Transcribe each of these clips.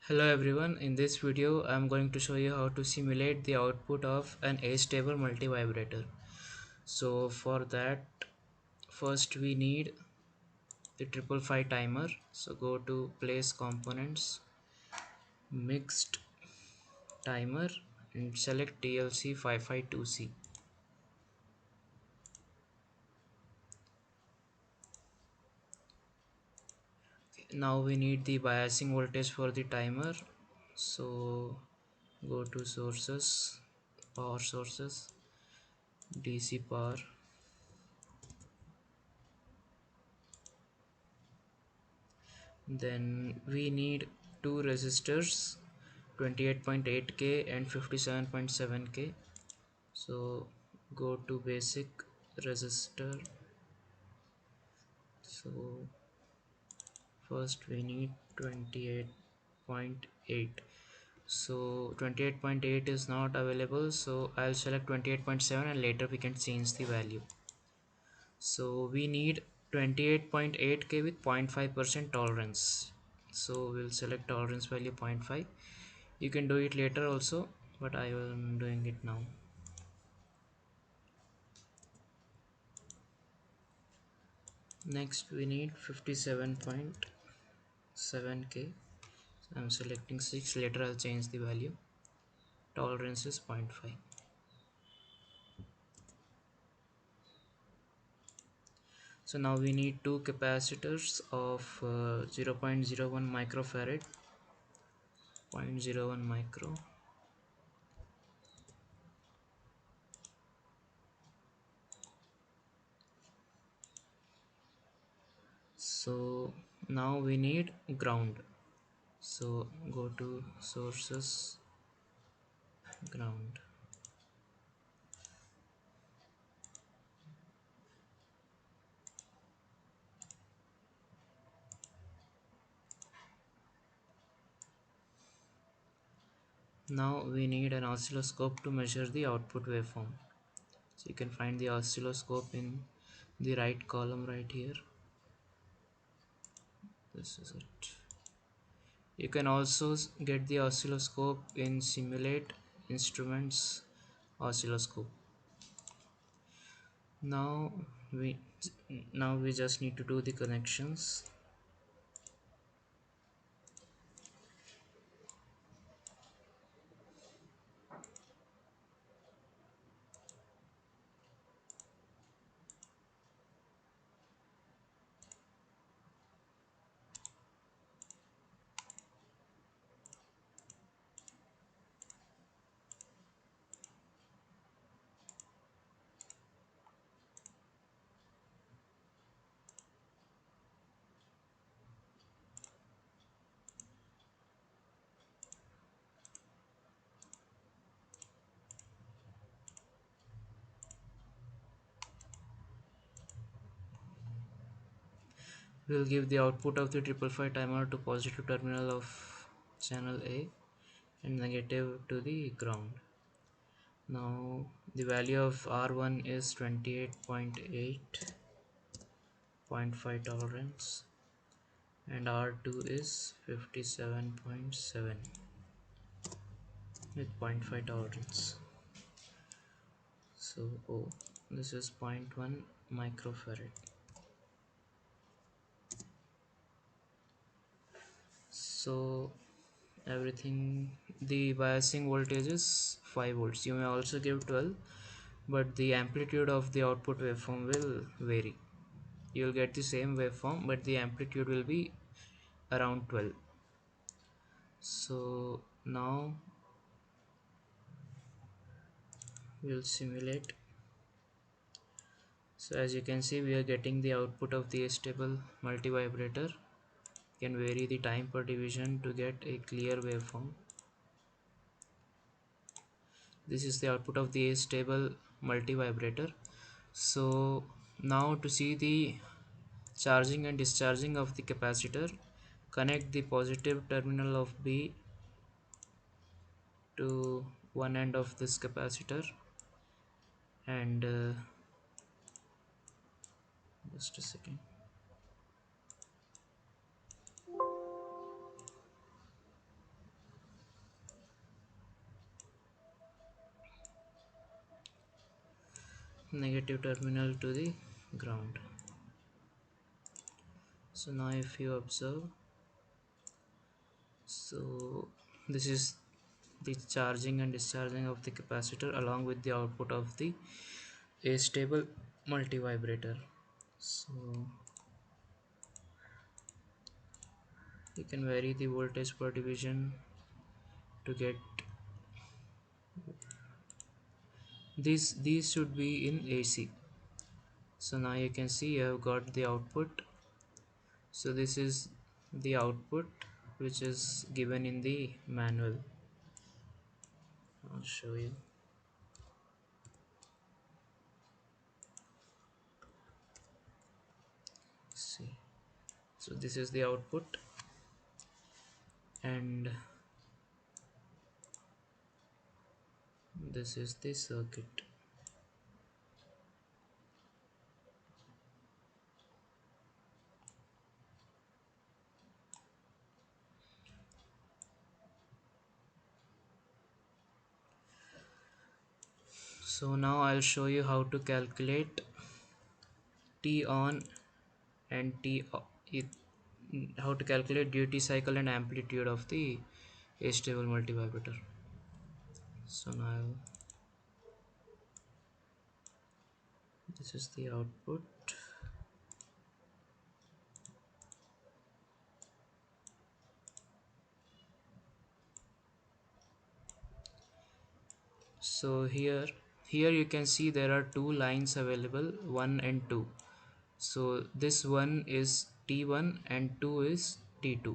Hello everyone, in this video I am going to show you how to simulate the output of an astable multivibrator. So for that, first we need the 555 timer. So go to place components, mixed timer, and select TLC 552C. Now we need the biasing voltage for the timer. So go to sources, power sources, DC power. Then we need two resistors, 28.8K and 57.7K. So go to basic resistor. So first we need 28.8. So 28.8 is not available, so I'll select 28.7 and later we can change the value. So we need 28.8K with 0.5% tolerance. So we'll select tolerance value 0.5. You can do it later also, but I am doing it now. Next we need 57.7K. So I'm selecting 6. Later I'll change the value. Tolerance is 0.5. So now we need two capacitors of 0.01 microfarad, 0.01 micro. So now we need ground. So go to sources, ground. Now we need an oscilloscope to measure the output waveform. So you can find the oscilloscope in the right column right here. This is it. You can also get the oscilloscope in simulate instruments oscilloscope. Now we just need to do the connections. We'll give the output of the 555 timer to positive terminal of channel A and negative to the ground. Now the value of R1 is 28.8, 0.5 tolerance, and R2 is 57.7 with zero point 0.5 tolerance. So this is zero point 0.1 microfarad. So everything, the biasing voltage is 5 volts. You may also give 12, but the amplitude of the output waveform will vary. You will get the same waveform, but the amplitude will be around 12. So now we'll simulate. So as you can see, we are getting the output of the astable multivibrator. You can vary the time per division to get a clear waveform. This is the output of the astable multivibrator. So now to see the charging and discharging of the capacitor, connect the positive terminal of B to one end of this capacitor and just a second. negative terminal to the ground. So now if you observe, so this is the charging and discharging of the capacitor along with the output of the astable multivibrator. So you can vary the voltage per division to get these should be in AC. So now you can see you have got the output. So this is the output which is given in the manual. I'll show you. See, so this is the output, and this is the circuit. So now I'll show you how to calculate T on and how to calculate duty cycle and amplitude of the astable multivibrator. So now this is the output. So here you can see there are two lines available, 1 and 2. So this one is T1 and 2 is T2.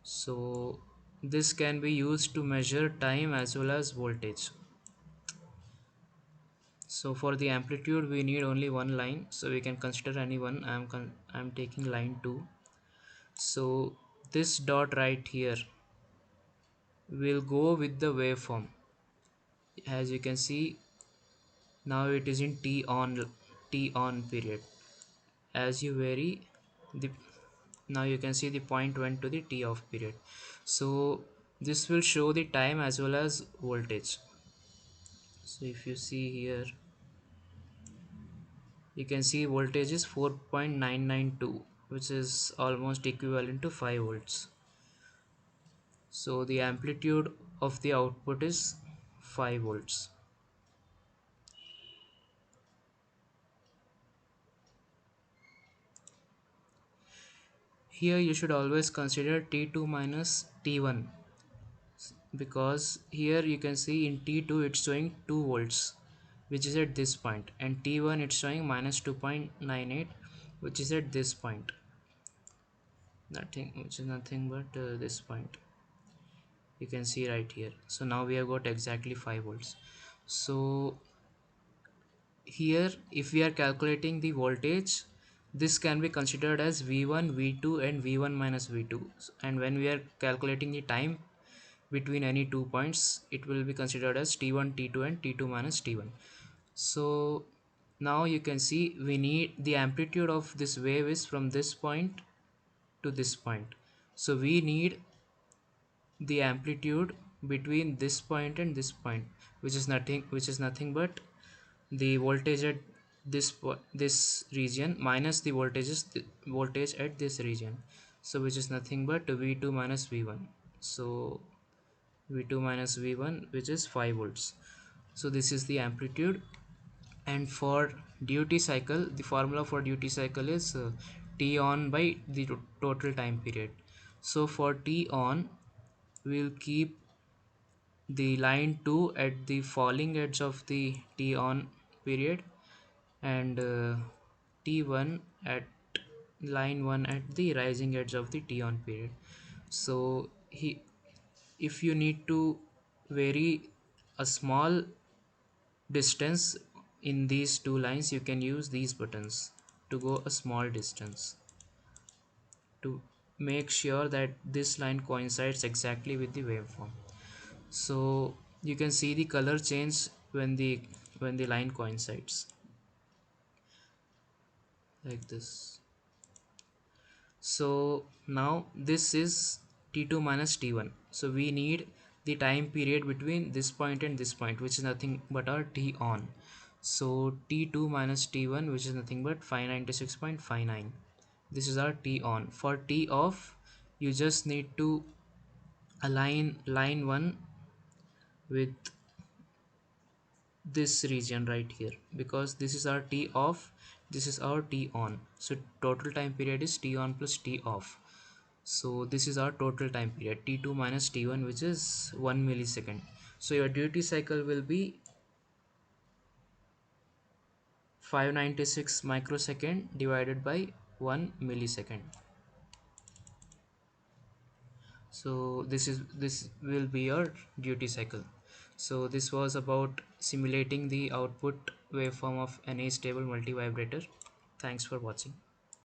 So this can be used to measure time as well as voltage. So for the amplitude we need only one line, so we can consider any one. I'm taking line 2. So this dot right here will go with the waveform. As you can see, now it is in T on period. As you vary the, now you can see the point went to the T off period. So this will show the time as well as voltage. So if you see here, you can see voltage is 4.992, which is almost equivalent to 5 volts. So the amplitude of the output is 5 volts. Here you should always consider T2 minus T1, because here you can see in T2 it's showing 2 volts, which is at this point, and T1 it's showing minus 2.98, which is at this point, which is nothing but this point, you can see right here. So now we have got exactly 5 volts. So here if we are calculating the voltage, this can be considered as V1, V2 and V1 minus V2, and when we are calculating the time between any 2 points, it will be considered as T1, T2 and T2 minus T1. So now you can see we need the amplitude of this wave is from this point to this point. So we need the amplitude between this point and this point, which is nothing but the voltage at this region minus the voltage at this region. So which is nothing but V2 minus V1. So V2 minus V1, which is 5 volts. So this is the amplitude. And for duty cycle, the formula for duty cycle is T on by the total time period. So for T on, we'll keep the line 2 at the falling edge of the T on period, and T1 at line 1 at the rising edge of the T on period. So if you need to vary a small distance in these two lines, you can use these buttons to go a small distance to make sure that this line coincides exactly with the waveform. So you can see the color change when the line coincides like this. So now this is T2 minus T1. So we need the time period between this point and this point, which is nothing but our T on. So T2 minus T1, which is nothing but 596.59. This is our T on. For T off, you just need to align line 1 with this region right here, because this is our T off, this is our T on. So total time period is T on plus T off. So this is our total time period, T2 minus T1, which is 1 millisecond. So your duty cycle will be 596 microsecond divided by 1 millisecond. So this will be your duty cycle. So this was about simulating the output waveform of an astable multivibrator. Thanks for watching.